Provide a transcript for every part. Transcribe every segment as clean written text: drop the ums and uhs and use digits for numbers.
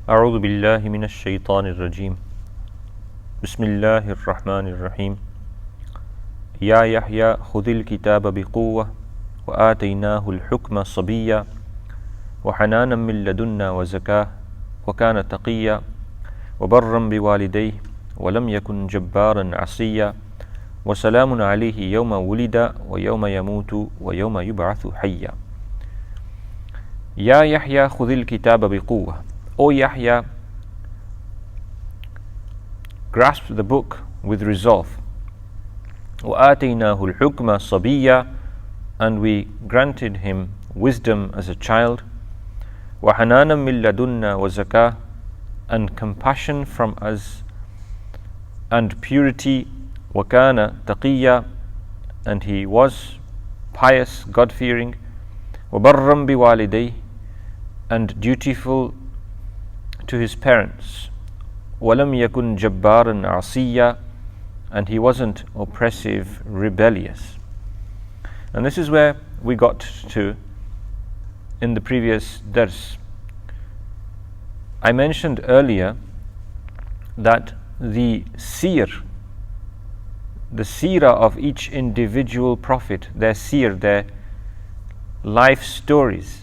أعوذ بالله من الشيطان الرجيم بسم الله الرحمن الرحيم يا يحيى خذ الكتاب بقوة وآتيناه الحكم صبيا وحنانا من لدنا وزكاة وكان تقيا وبرا بوالديه ولم يكن جبارا عصيا وسلام عليه يوم ولد ويوم يموت ويوم يبعث حيا. يا يحيى خذ الكتاب بقوة. O Yahya, grasp the book with resolve. وآتيناه الحكم صبيا, and we granted him wisdom as a child. وحنانا من لدنا وزكاة, and compassion from us and purity. وكان تقيا, and he was pious, God-fearing. وبرا بوالديه, and dutiful to his parents. وَلَمْ يَكُنْ جَبَّارًا عَصِيًّا, and he wasn't oppressive, rebellious. And this is where we got to in the previous dars. I mentioned earlier that the seerah of each individual prophet, their seerah, their life stories,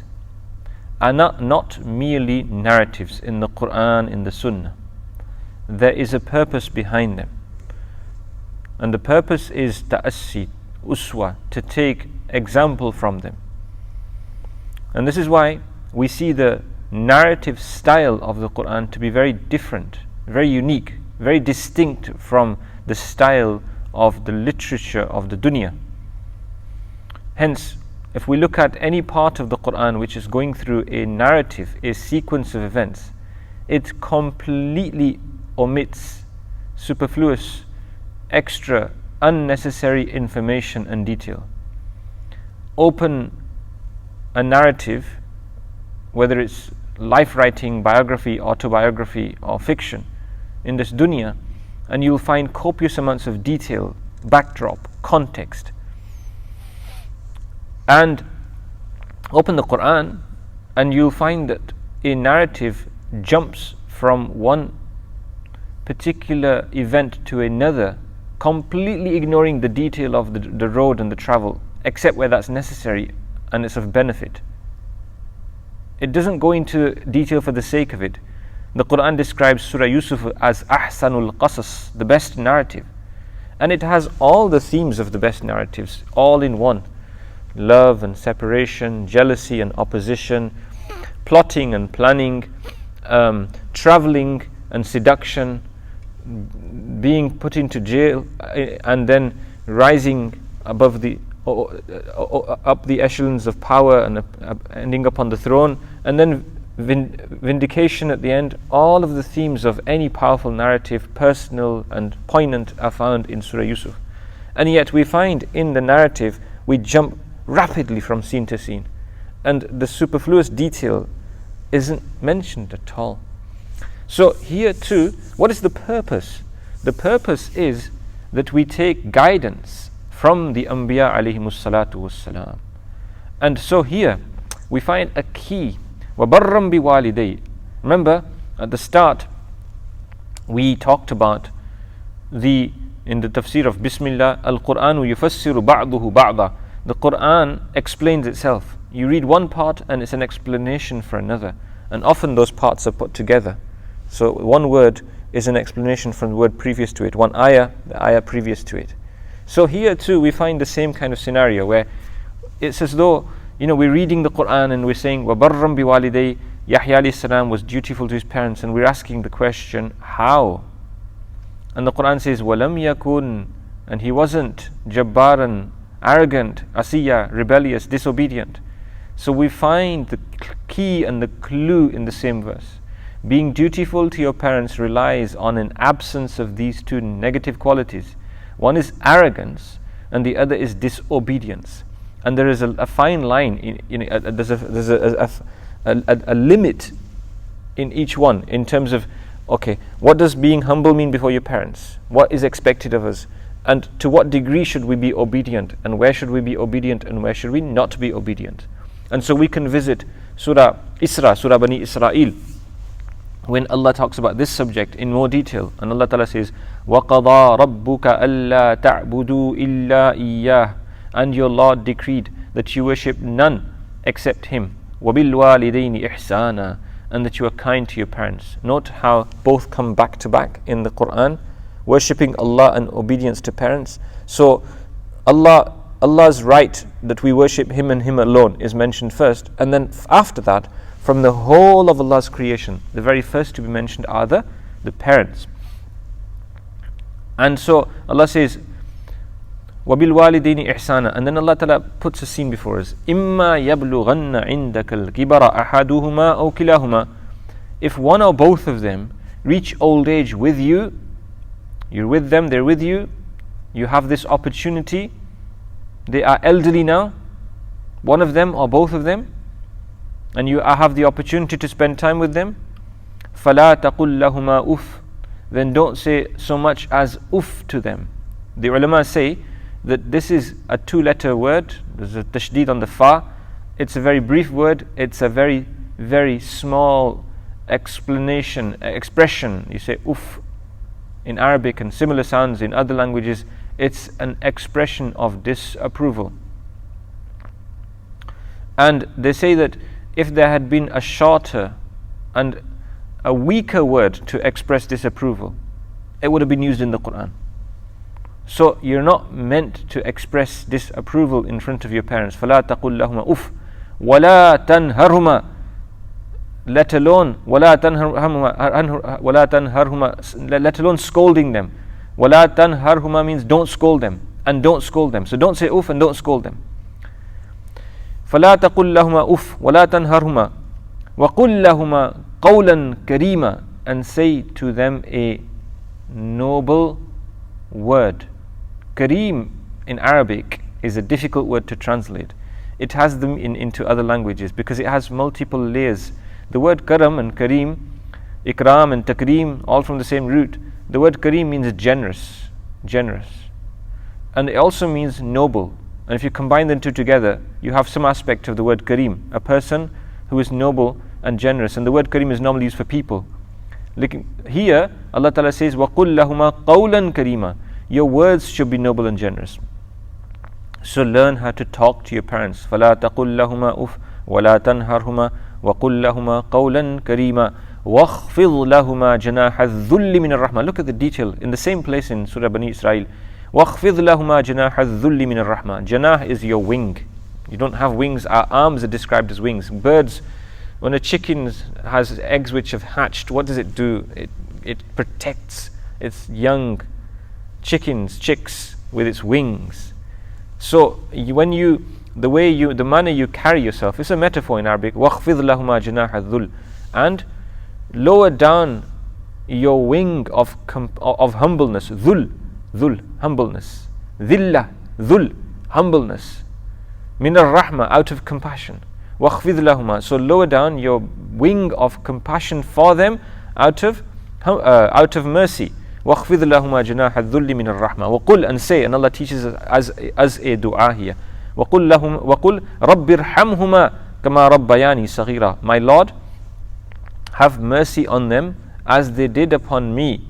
are not merely narratives in the Quran, in the Sunnah. There is a purpose behind them. And the purpose is ta'assi, uswa, to take example from them. And this is why we see the narrative style of the Quran to be very different, very unique, very distinct from the style of the literature of the dunya. Hence, if we look at any part of the Quran which is going through a narrative, a sequence of events, it completely omits superfluous, extra, unnecessary information and detail. Open a narrative, whether it's life writing, biography, autobiography, or fiction, in this dunya, and you'll find copious amounts of detail, backdrop, context. And open the Quran and you'll find that a narrative jumps from one particular event to another, completely ignoring the detail of the road and the travel, except where that's necessary and it's of benefit. It doesn't go into detail for the sake of it. The Quran describes Surah Yusuf as Ahsanul Qasas, the best narrative. And it has all the themes of the best narratives, all in one. Love and separation, jealousy and opposition, plotting and planning, traveling and seduction, being put into jail and then rising above up the echelons of power and ending up on the throne, and then vindication at the end. All of the themes of any powerful narrative, personal and poignant, are found in Surah Yusuf. And yet we find in the narrative we jump rapidly from scene to scene, and the superfluous detail isn't mentioned at all. So here too, what is the purpose? The purpose is that we take guidance from the Anbiya alayhimus salatu wassalam. And so here we find a key. وَبَرًّا بِوَالِدَيْهِ. Remember at the start we talked about in the tafsir of Bismillah, Al-Qur'anu yufassiru ba'duhu ba'da. The Quran explains itself. You read one part and it's an explanation for another. And often those parts are put together. So one word is an explanation from the word previous to it. One ayah, the ayah previous to it. So here too we find the same kind of scenario where it's as though, we're reading the Quran and we're saying, وَبَرًّا بِوَالِدَيْهِ, Yahya alayhi salam was dutiful to his parents, and we're asking the question, how? And the Quran says, وَلَمْ يَكُنْ, and he wasn't jabbaran, arrogant, asiya, rebellious, disobedient. So we find the key and the clue in the same verse. Being dutiful to your parents relies on an absence of these two negative qualities. One is arrogance and the other is disobedience. And there is a fine line, there's a limit in each one in terms of, okay, what does being humble mean before your parents? What is expected of us? And to what degree should we be obedient? And where should we be obedient and where should we not be obedient? And so we can visit Surah Isra, Surah Bani Israel, when Allah talks about this subject in more detail, and Allah Ta'ala says, وَقَضَى رَبُّكَ أَلَّا تَعْبُدُوا إِلَّا إِيَّاهُ, and your Lord decreed that you worship none except Him. وَبِالْوَالِدَيْنِ إِحْسَانًا, and that you are kind to your parents. Note how both come back to back in the Quran, worshipping Allah and obedience to parents. So Allah's right that we worship Him and Him alone is mentioned first, and then after that, from the whole of Allah's creation, the very first to be mentioned are the parents. And so Allah says, وَبِالْوَالِدَيْنِ إِحْسَانًا, and then Allah Ta'ala puts a scene before us. إِمَّا يَبْلُغَنَّ عِنْدَكَ الْكِبَرَ أَحَدُهُمَا أَوْ كِلَاهُمَا, if one or both of them reach old age with you, you're with them, they're with you, you have this opportunity, they are elderly now, one of them or both of them, and you have the opportunity to spend time with them, فَلَا تَقُلْ لَهُمَا أُفْ, then don't say so much as uff to them. The ulama say that this is a 2-letter word, there's a tashdid on the fa, it's a very brief word, it's a very, very small expression. You say uff in Arabic and similar sounds in other languages, it's an expression of disapproval. And they say that if there had been a shorter and a weaker word to express disapproval, it would have been used in the Quran. So you're not meant to express disapproval in front of your parents. فَلَا تَقُلْ لَهُمَا أُفْ وَلَا تَنْهَرْهُمَا, let alone وَلَا تَنْهَرْهُمَا, let alone scolding them. وَلَا تَنْهَرْهُمَا means don't scold them, and don't scold them. So don't say uff and don't scold them. فَلَا تَقُلْ لَهُمَا أُفْ وَلَا تَنْهَرْهُمَا وَقُلْ لَهُمَا قَوْلًا كَرِيمًا, and say to them a noble word. Kareem in Arabic is a difficult word to translate. It has them into other languages because it has multiple layers. The word karam and kareem, ikram and takreem, all from the same root. The word kareem means generous. And it also means noble. And if you combine the two together, you have some aspect of the word kareem, a person who is noble and generous. And the word kareem is normally used for people. Here, Allah Ta'ala says, وَقُلْ لَهُمَا قَوْلًا كَرِيمًا, your words should be noble and generous. So learn how to talk to your parents. فَلَا تَقُلْ لَهُمَا أُفْ وَلَا تَنْهَرْهُمَا وَقُلْ لَهُمَا قَوْلًا كَرِيمًا وَاخْفِضْ لَهُمَا جَنَاحَ الذُّلِّ مِنَ الرَّحْمَةِ. Look at the detail in the same place in Surah Bani Israel. وَاخْفِضْ لَهُمَا جَنَاحَ الذُّلِّ مِنَ الرَّحْمَةِ. Janah is your wing. You don't have wings. Our arms are described as wings. Birds, when a chicken has eggs which have hatched, what does it do? It protects its young chicks with its wings. So the manner you carry yourself, it's a metaphor in Arabic. وَاخْفِضْ لَهُمَا جَنَاحَ الذُّلِّ, and lower down your wing of humbleness. Dhul, humbleness. Dhillah, dhul, humbleness. Min ar-rahma, out of compassion. وَاخْفِضْ لَهُمَا, so lower down your wing of compassion for them out of mercy. وَاخْفِضْ لَهُمَا جَنَاحَ الذُّلِّ مِنَ الرَّحْمَةِ وَقُلْ, and say, and Allah teaches us as a dua here. وَقُلْ رَبِّ ارْحَمْهُمَا كَمَا رَبَّيَانِي صَغِيرًا, my Lord, have mercy on them as they did upon me.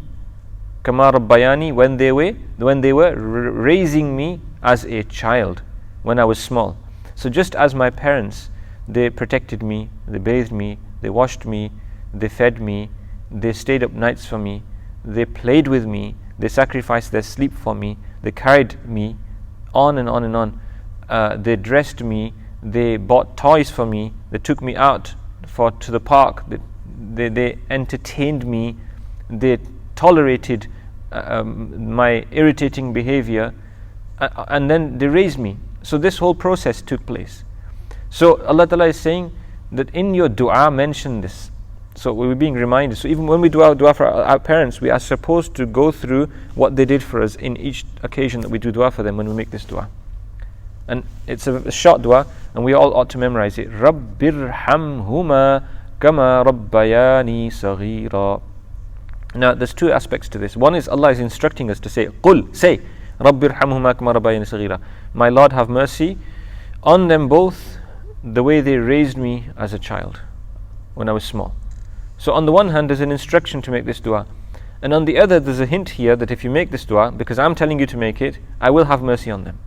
كَمَا رَبَّيَانِي, when they were raising me as a child, when I was small. So just as my parents, they protected me, they bathed me, they washed me, they fed me, they stayed up nights for me, they played with me, they sacrificed their sleep for me, they carried me on and on and on. They dressed me, they bought toys for me, they took me out to the park, they entertained me, they tolerated my irritating behavior, and then they raised me. So this whole process took place. So Allah Ta'ala is saying that in your dua mention this. So we're being reminded. So even when we do our dua for our parents, we are supposed to go through what they did for us in each occasion that we do dua for them when we make this dua. And it's a short dua, and we all ought to memorize it. Rabbirhamhuma kama rabbayani saghira. Now there's two aspects to this. One is Allah is instructing us to say, Qul, say, Rabbirhamhuma kama rabbayani saghira. My Lord, have mercy on them both the way they raised me as a child when I was small. So on the one hand, there's an instruction to make this dua, and on the other, there's a hint here that if you make this dua, because I'm telling you to make it, I will have mercy on them.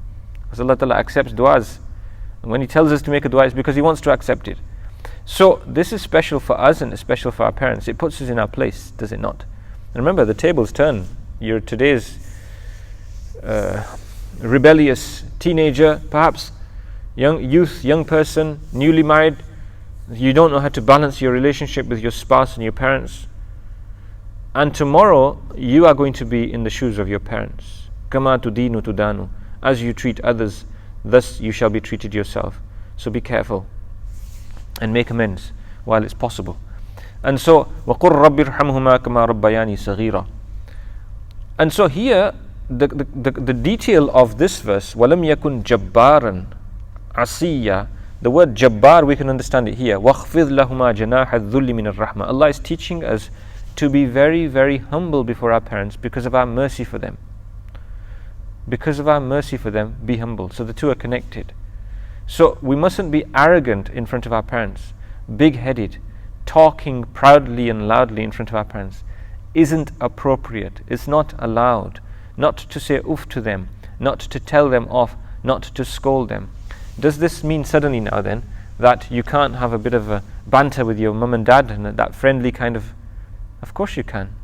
Because Allah Ta'ala accepts duas. And when He tells us to make a dua, it's because He wants to accept it. So this is special for us and it's special for our parents. It puts us in our place, does it not? And remember, the tables turn. You're today's rebellious teenager, perhaps, young person, newly married. You don't know how to balance your relationship with your spouse and your parents. And tomorrow, you are going to be in the shoes of your parents. Kama tudinu tudanu. As you treat others, thus you shall be treated yourself. So be careful and make amends while it's possible. And so, وَقُلْ رَبِّ ارْحَمْهُمَا كَمَا رَبَّيَانِي صَغِيرًا. And so here, the detail of this verse, وَلَمْ يَكُنْ جَبَّارًا عَصِيًّا, the word Jabbar, we can understand it here. وَخْفِضْ لَهُمَا جَنَاحَ الذُّلِّ مِنَ الرَّحْمَةِ. Allah is teaching us to be very, very humble before our parents because of our mercy for them. Because of our mercy for them, be humble. So the two are connected. So we mustn't be arrogant in front of our parents, big-headed, talking proudly and loudly in front of our parents. Isn't appropriate. It's not allowed. Not to say oof to them, not to tell them off, not to scold them. Does this mean suddenly now then that you can't have a bit of a banter with your mum and dad and that friendly kind of? Of course you can.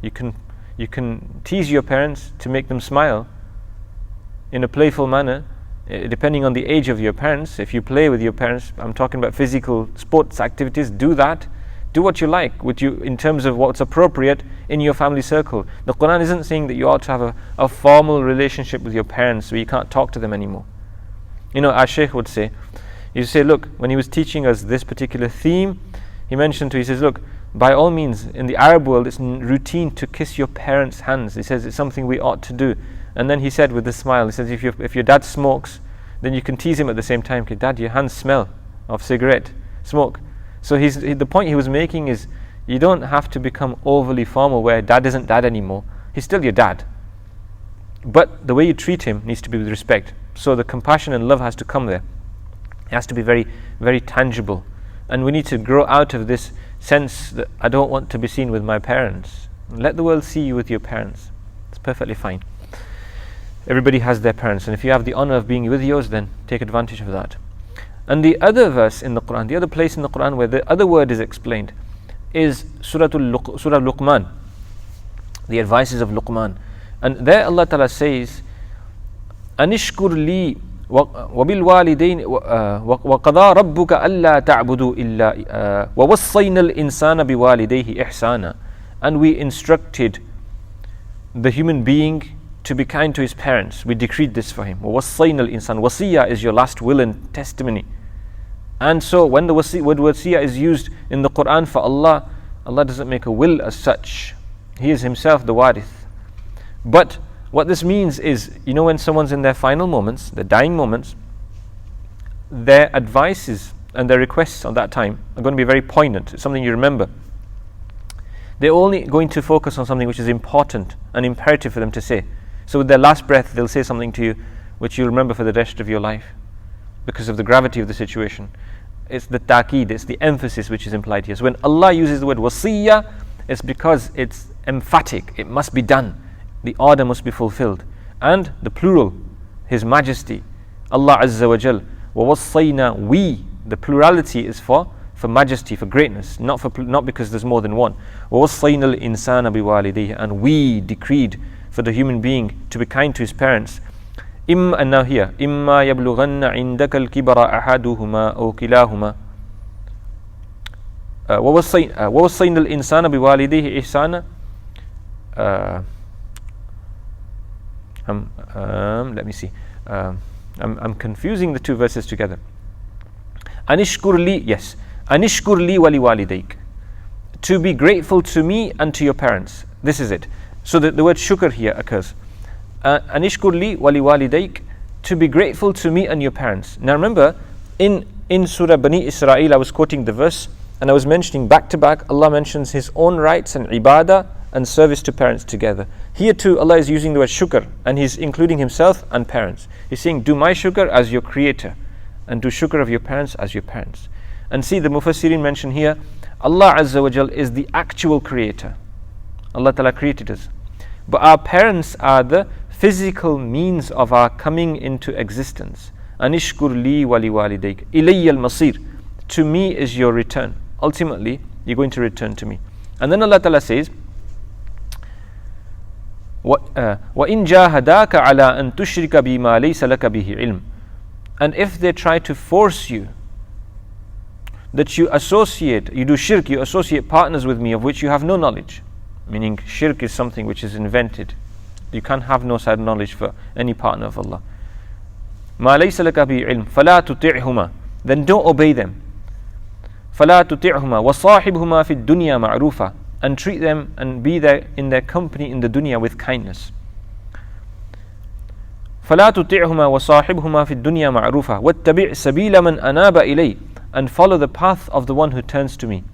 You can tease your parents to make them smile in a playful manner, depending on the age of your parents. If you play with your parents, I'm talking about physical sports activities, do that. Do what you like in terms of what's appropriate in your family circle. The Quran isn't saying that you ought to have a formal relationship with your parents where you can't talk to them anymore. You know, our Shaykh would say, look, when he was teaching us this particular theme, he says, look, by all means, in the Arab world, it's routine to kiss your parents' hands. He says it's something we ought to do. And then he said with a smile, he says, if your dad smokes, then you can tease him at the same time. Okay, Dad, your hands smell of cigarette, smoke. So the point he was making is, you don't have to become overly formal where dad isn't dad anymore. He's still your dad. But the way you treat him needs to be with respect. So the compassion and love has to come there. It has to be very, very tangible. And we need to grow out of this sense that I don't want to be seen with my parents. Let the world see you with your parents. It's perfectly fine. Everybody has their parents, and if you have the honor of being with yours, then take advantage of that. And the other verse in the Quran, the other place in the Quran where the other word is explained is Surah Luqman, the advices of Luqman. And there Allah Ta'ala says, Anishkur li وبالوالدين وقضى ربك ألا تعبدوا إلا ووصينا الإنسان بوالديه إحسانا. And we instructed the human being to be kind to his parents. We decreed this for him. ووصينا الإنسان. Wasiyah is your last will and testimony. And so when the word wasiyah is used in the Quran for Allah, Allah doesn't make a will as such. He is Himself the warith. But what this means is, when someone's in their final moments, their dying moments, their advices and their requests on that time are going to be very poignant. It's something you remember. They're only going to focus on something which is important and imperative for them to say. So with their last breath, they'll say something to you which you'll remember for the rest of your life because of the gravity of the situation. It's the ta'qeed, it's the emphasis which is implied here. So when Allah uses the word wasiyah, it's because it's emphatic. It must be done. The order must be fulfilled. And the plural, His Majesty, Allah Azza wa Jal, وَوَصَّيْنَا, we, the plurality is for majesty, for greatness, not because there's more than one. وَوَصَّيْنَا الْإِنسَانَ بِوَالِدَيْهِ, and we decreed for the human being to be kind to his parents. And now here, إِمَّا يَبْلُغَنَّ عِنْدَكَ الْكِبَرَ أَحَدُهُمَا أَوْ كِلَاهُمَا وَوَصَّيْنَا الْإِنسَانَ بِوَالِدَيْهِ إِحْسَانًا. Let me see. I'm confusing the two verses together. Anishkur li, yes. Anishkur li wali walidaik. To be grateful to me and to your parents. This is it. So the word shukr here occurs. Anishkur li wali walidaik. To be grateful to me and your parents. Now remember, in Surah Bani Israel, I was quoting the verse and I was mentioning back to back, Allah mentions His own rights and ibadah and service to parents together. Here too, Allah is using the word shukr, and He's including Himself and parents. He's saying, do my shukr as your creator, and do shukr of your parents as your parents. And see, the Mufassirin mention here, Allah Azza wa Jal is the actual creator. Allah Ta'ala created us. But our parents are the physical means of our coming into existence. Anishkur li wali walidayk. Ilayya al-masir. To me is your return. Ultimately, you're going to return to me. And then Allah Ta'ala says, وَإِن جَاهَدَاكَ عَلَىٰ أَن تُشْرِكَ بِمَا لَيْسَ لَكَ بِهِ عِلْمٍ. And if they try to force you, that you associate, you do shirk, you associate partners with me of which you have no knowledge. Meaning shirk is something which is invented. You can't have no side knowledge for any partner of Allah. مَا لَيْسَ لَكَ بِهِ عِلْمٍ فَلَا تُطِعْهُمَا. Then don't obey them. فَلَا تُطِعْهُمَا وَصَاحِبْهُمَا فِي الدُّنْيَا مَعْرُوفًا. And treat them and be there in their company in the dunya with kindness. فَلَا تُطِعْهُمَا وَصَاحِبْهُمَا فِي الدُّنْيَا مَعْرُوفًا وَاتَّبِعْ سَبِيلَ مَنْ أَنَابَ إِلَيْهِ. And follow the path of the one who turns to me.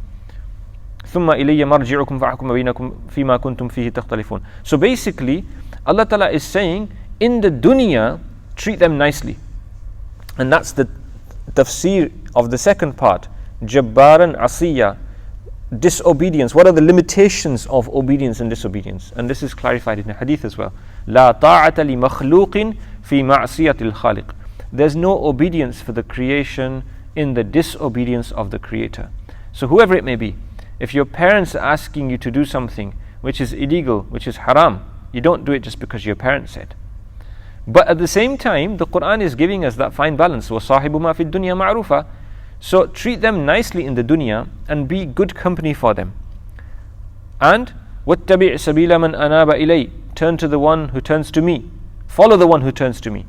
ثُمَّ إِلَيَّ مَرْجِعُكُمْ فَأَحْكُمَ بَيْنَكُمْ فِيمَا كُنْتُمْ فِيهِ تَخْتَلِفُونَ. So basically, Allah Ta'ala is saying, in the dunya, treat them nicely. And that's the tafseer of the second part. Jabbaran Asiyya. Disobedience. What are the limitations of obedience and disobedience? And this is clarified in the hadith as well. لا طاعة لمخلوق في معصية الخالق. There's no obedience for the creation in the disobedience of the creator. So whoever it may be, if your parents are asking you to do something which is illegal, which is haram, you don't do it just because your parents said. But at the same time, the Quran is giving us that fine balance. وَصَاحِبُهُمَا فِي الدُّنْيَا مَعْرُوفًا. So treat them nicely in the dunya and be good company for them. And وَاتَّبِعْ سَبِيلَ مَنْ أَنَابَ إِلَيْهِ. Turn to the one who turns to me. Follow the one who turns to me.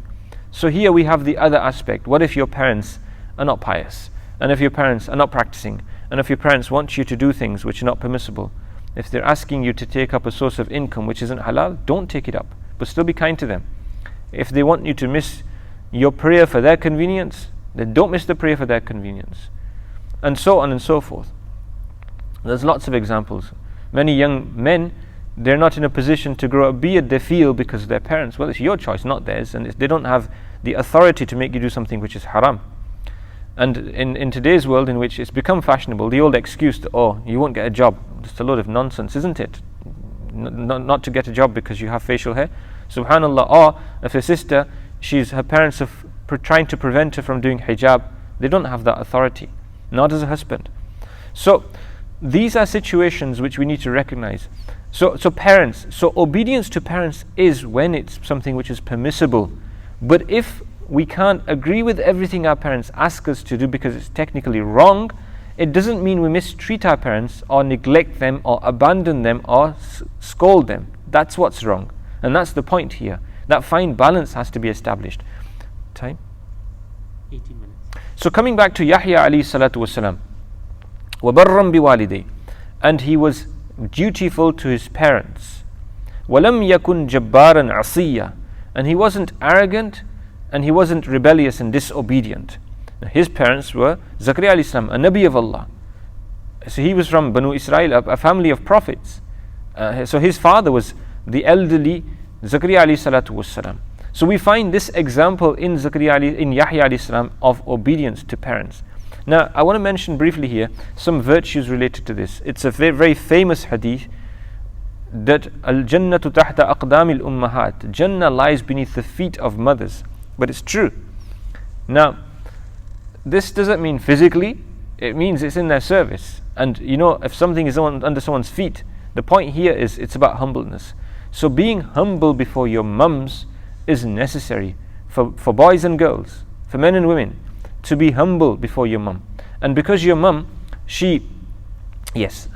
So here we have the other aspect. What if your parents are not pious? And if your parents are not practicing? And if your parents want you to do things which are not permissible? If they're asking you to take up a source of income which isn't halal, don't take it up. But still be kind to them. If they want you to miss your prayer for their convenience, then don't miss the prayer for their convenience. And so on and so forth. There's lots of examples. Many young men, they're not in a position to grow a beard they feel because of their parents. Well, it's your choice, not theirs. And they don't have the authority to make you do something which is haram. And in today's world, in which it's become fashionable, the old excuse that, oh, you won't get a job. Just a load of nonsense, isn't it? Not to get a job because you have facial hair. Subhanallah. Or if a sister, her parents are trying to prevent her from doing hijab, they don't have that authority. Not as a husband. So these are situations which we need to recognize. So parents, so obedience to parents is when it's something which is permissible. But if we can't agree with everything our parents ask us to do because it's technically wrong, it doesn't mean we mistreat our parents or neglect them or abandon them or scold them. That's what's wrong. And that's the point here. That fine balance has to be established. Time? 18 minutes. So coming back to Yahya alayhi salatu wasalam. وَبَرًّا بِوَالِدَيْهِ. And he was dutiful to his parents. وَلَمْ يَكُنْ جَبَّارًا عَصِيًّا. And he wasn't arrogant and he wasn't rebellious and disobedient. Now, his parents were Zakaria alayhi salam, a Nabi of Allah. So he was from Banu Israel, a family of prophets. So his father was the elderly Zakaria alayhi salatu wasalam. So we find this example in Yahya alayhi salam of obedience to parents. Now I want to mention briefly here some virtues related to this. It's a very, very famous hadith that al-jannatu tahta aqdamil ummahat. Jannah lies beneath the feet of mothers. But it's true. Now, this doesn't mean physically, it means it's in their service. And you know, if something is under someone's feet, the point here is it's about humbleness. So being humble before your mums is necessary for boys and girls, for men and women, to be humble before your mum. And because your mum,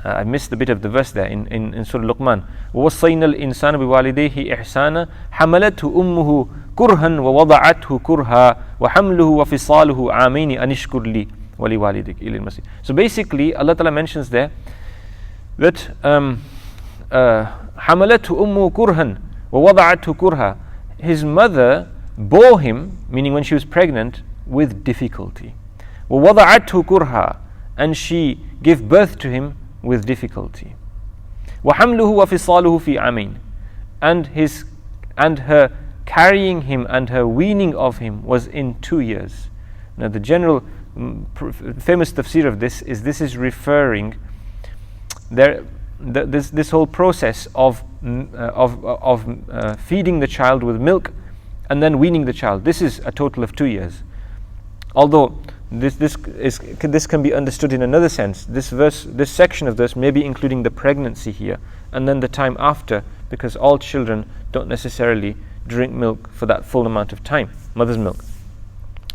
I missed a bit of the verse there in Surah Luqman. وَوَصَّيْنَا الْإِنسَانَ بِوَالِدَيْهِ إِحْسَانًا حَمَلَتْهُ أُمُّهُ كُرْهًا وَوَضَعَتْهُ كُرْهًا وَحَمْلُهُ وَفِصَالُهُ عَامَيْنِ أَنِ اشْكُرْ لِي وَلِوَالِدِكَ إِلَى الْمَصِيرِ. So basically, Allah Ta'ala mentions there that حَمَلَتْهُ أُمُّهُ كُرْهًا وَوَضَعَتْهُ كُرْهًا. His mother bore him, meaning when she was pregnant, with difficulty. وَوَضَعَتْهُ كُرْهًا. And she gave birth to him with difficulty. وَحَمْلُهُ وَفِصَالُهُ فِي عَامَيْنِ. And her carrying him and her weaning of him was in 2 years. Now the general famous tafsir of this is referring this whole process of feeding the child with milk and then weaning the child, this is a total of 2 years. Although this can be understood in another sense. This section of this may be including the pregnancy here and then the time after, because all children don't necessarily drink milk for that full amount of time, mother's milk.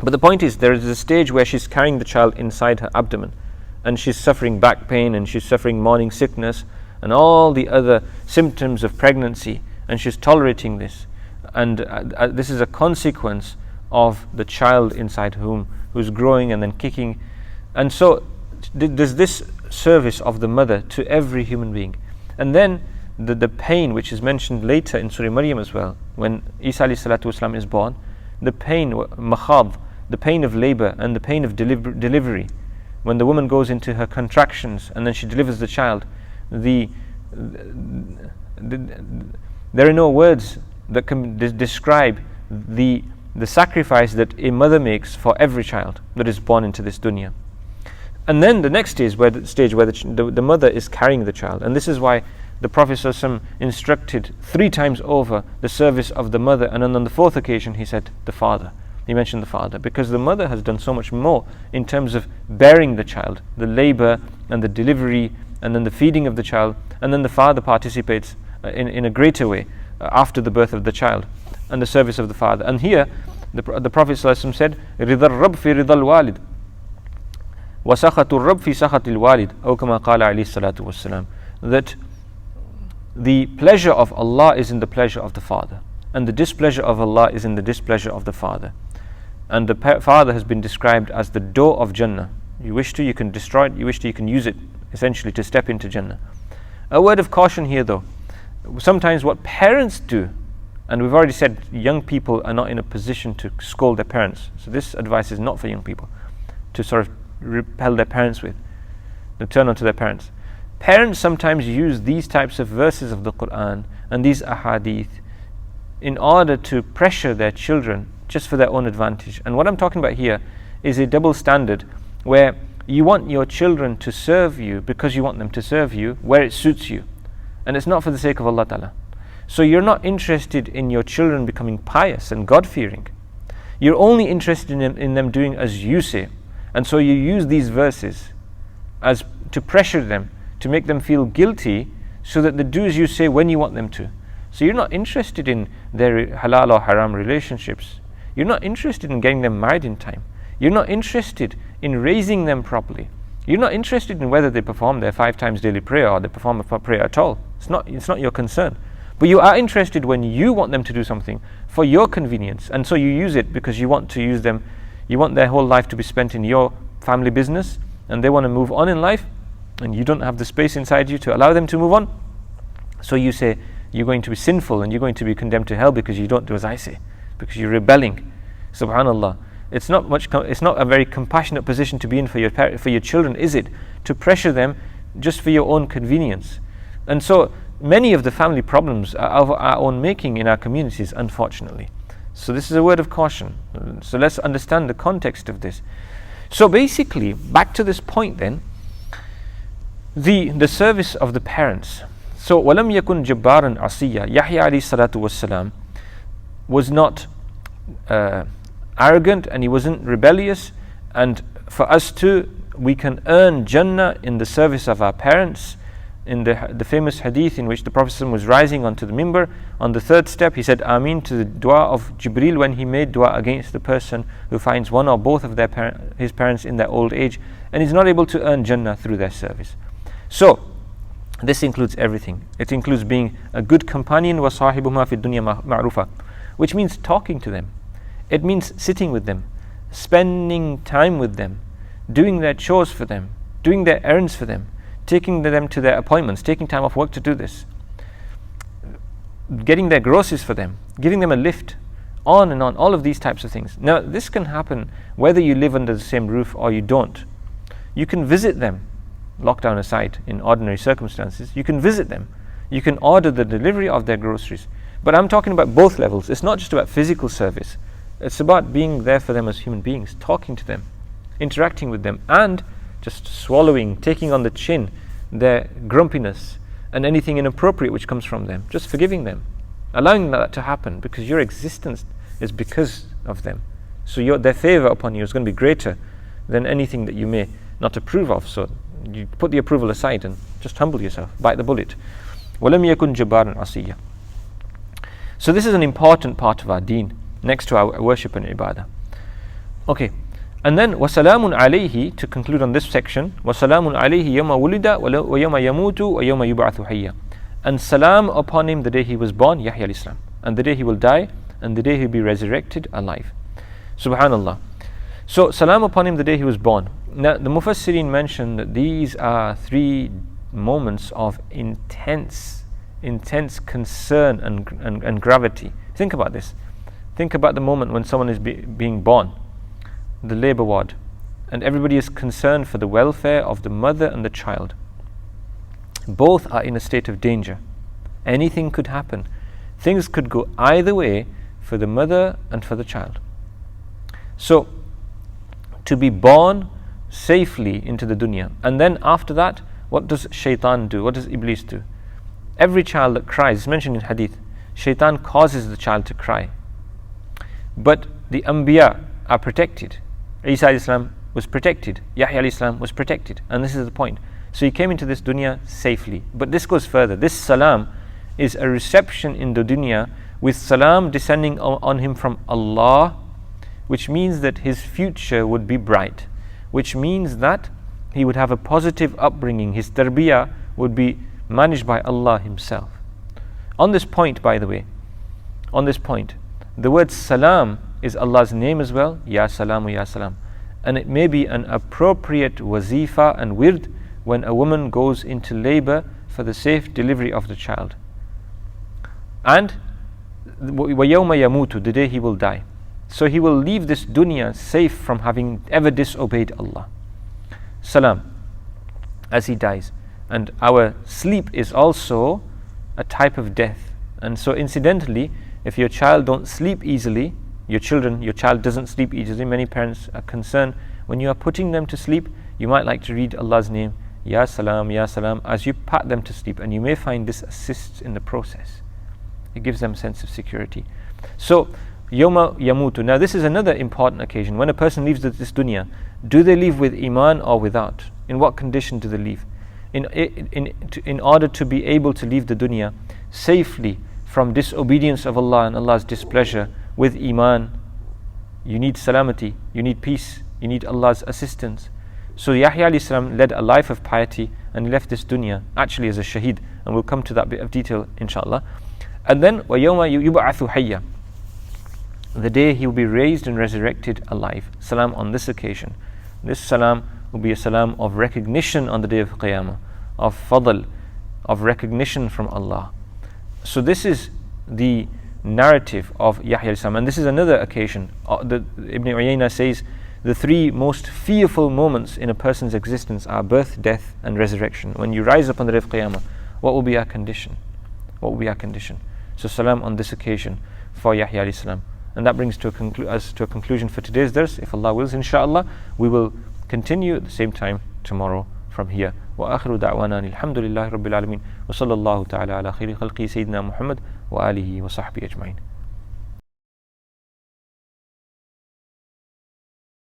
But the point is, there is a stage where she's carrying the child inside her abdomen and she's suffering back pain and she's suffering morning sickness and all the other symptoms of pregnancy, and she's tolerating this, and this is a consequence of the child inside who's growing and then kicking. And so there's this service of the mother to every human being. And then the pain, which is mentioned later in Surah Maryam as well, when Isa alayhi salatu wasalam is born, the pain, makhab, the pain of labor and the pain of delivery, when the woman goes into her contractions and then she delivers the child, there are no words that can describe the sacrifice that a mother makes for every child that is born into this dunya. And then the next stage where the mother is carrying the child, and this is why the Prophet ﷺ instructed 3 times over the service of the mother, and then on the 4th occasion he said the father. He mentioned the father because the mother has done so much more in terms of bearing the child, the labor and the delivery and then the feeding of the child, and then the father participates in a greater way after the birth of the child and the service of the father. And here the Prophet ﷺ said, رِضَى الرَّبْ فِي رِضَى الْوَالِدِ وَسَخَةُ الرَّبْ فِي سَخَةِ الْوَالِدِ أو كما قال عليه الصلاة والسلام, that the pleasure of Allah is in the pleasure of the father, and the displeasure of Allah is in the displeasure of the father. And the father has been described as the door of Jannah. You wish to, you can destroy it. You wish to, you can use it essentially to step into Jannah. A word of caution here though. Sometimes what parents do, and we've already said young people are not in a position to scold their parents, so this advice is not for young people to sort of repel their parents with, to turn on to their parents. Parents sometimes use these types of verses of the Quran and these ahadith in order to pressure their children just for their own advantage. And what I'm talking about here is a double standard where you want your children to serve you because you want them to serve you where it suits you, and it's not for the sake of Allah Ta'ala. So you're not interested in your children becoming pious and God-fearing. You're only interested in them doing as you say. And so you use these verses as to pressure them, to make them feel guilty so that they do as you say when you want them to. So you're not interested in their halal or haram relationships. You're not interested in getting them married in time. You're not interested in raising them properly. You're not interested in whether they perform their 5 times daily prayer or they perform a prayer at all. It's not your concern. But you are interested when you want them to do something for your convenience, and so you use it because you want to use them. You want their whole life to be spent in your family business, and they want to move on in life, and you don't have the space inside you to allow them to move on. So you say you're going to be sinful and you're going to be condemned to hell because you don't do as I say, because you're rebelling. Subhanallah. It's not a very compassionate position to be in for your children, is it? To pressure them just for your own convenience. And so many of the family problems are of our own making in our communities, unfortunately. So this is a word of caution. So let's understand the context of this. So basically, back to this point then, the service of the parents. So وَلَمْ يَكُنْ جَبَّارًا عَصِيًّا, Yahya alayhi salatu wassalam was not arrogant, and he wasn't rebellious, and for us too, we can earn Jannah in the service of our parents. In the famous hadith in which the Prophet was rising onto the mimbar, on the 3rd step he said Ameen to the dua of Jibreel when he made dua against the person who finds one or both of his parents in their old age and is not able to earn Jannah through their service. So this includes everything. It includes being a good companion, وَصَاحِبُهُمَا فِي الدُّنْيَا مَعْرُوفًا, which means talking to them. It means sitting with them, spending time with them, doing their chores for them, doing their errands for them, taking them to their appointments, taking time off work to do this, getting their groceries for them, giving them a lift, on and on, all of these types of things. Now this can happen whether you live under the same roof or you don't. You can visit them, lockdown aside, in ordinary circumstances. You can visit them, you can order the delivery of their groceries. But I'm talking about both levels. It's not just about physical service, it's about being there for them as human beings, talking to them, interacting with them, and just swallowing, taking on the chin their grumpiness, and anything inappropriate which comes from them. Just forgiving them, allowing that to happen, because your existence is because of them. So their favor upon you is going to be greater than anything that you may not approve of. So you put the approval aside and just humble yourself, bite the bullet. وَلَمْ يَكُنْ جَبَّارًا عَصِيًّا. So this is an important part of our deen, next to our worship and ibadah. Okay, and then وَسَلَامٌ عَلَيْهِ, to conclude on this section, وَسَلَامٌ عَلَيْهِ يَوْمَ وُلِدَ وَيَوْمَ يَمُوتُ وَيَوْمَ يُبْعَثُ حَيًّا. And salam upon him the day he was born, Yahya alayhi salam, and the day he will die, and the day he will be resurrected alive. Subhanallah. So salam upon him the day he was born. Now the Mufassirin mentioned that these are 3 moments of intense concern and gravity. Think about this. Think about the moment when someone is being born, the labor ward, and everybody is concerned for the welfare of the mother and the child. Both are in a state of danger. Anything could happen. Things could go either way for the mother and for the child. So to be born safely into the dunya, and then after that, what does shaitan do? What does Iblis do? Every child that cries, it's mentioned in hadith, shaitan causes the child to cry. But the Anbiya are protected. Isa alayhi salam was protected, Yahya alayhi salam was protected, and this is the point. So he came into this dunya safely. But this goes further. This salam is a reception in the dunya with salam descending on him from Allah, which means that his future would be bright, which means that he would have a positive upbringing. His tarbiyah would be managed by Allah himself. On this point, by the way, the word salam is Allah's name as well, Ya Salamu Ya Salam, and it may be an appropriate wazifa and wird when a woman goes into labor for the safe delivery of the child. And وَيَوْمَ يَمُوتُ, the day he will die. So he will leave this dunya safe from having ever disobeyed Allah. Salam, as he dies. And our sleep is also a type of death. And so incidentally, if your child don't sleep easily, your child doesn't sleep easily, many parents are concerned, when you are putting them to sleep, you might like to read Allah's name, Ya Salam, as you pat them to sleep, and you may find this assists in the process. It gives them a sense of security. So, Yawma Yamutu. Now this is another important occasion. When a person leaves this dunya, do they leave with iman or without? In what condition do they leave? In order to be able to leave the dunya safely from disobedience of Allah and Allah's displeasure with iman, you need salamati, you need peace, you need Allah's assistance. So Yahya alayhi salam led a life of piety and he left this dunya actually as a shaheed, and we'll come to that bit of detail inshallah. And then وَيَوْمَ يُبْعَثُ حَيًّا, the day he will be raised and resurrected alive. Salam on this occasion. This salam will be a salam of recognition on the day of Qiyamah, of fadl, of recognition from Allah. So this is the narrative of Yahya alayhi salam, and this is another occasion. Ibn Uyayna says the 3 most fearful moments in a person's existence are birth, death and resurrection. When you rise up on the day of Qiyamah, what will be our condition? What will be our condition? So salam on this occasion for Yahya alayhi salam. And that brings us to a conclusion for today's dars. If Allah wills, inshallah, we will continue at the same time tomorrow from here. وآخر دعوانا الحمد لله رب العالمين وصلى الله تعالى على خير خلقه سيدنا محمد وآله وصحبه أجمعين.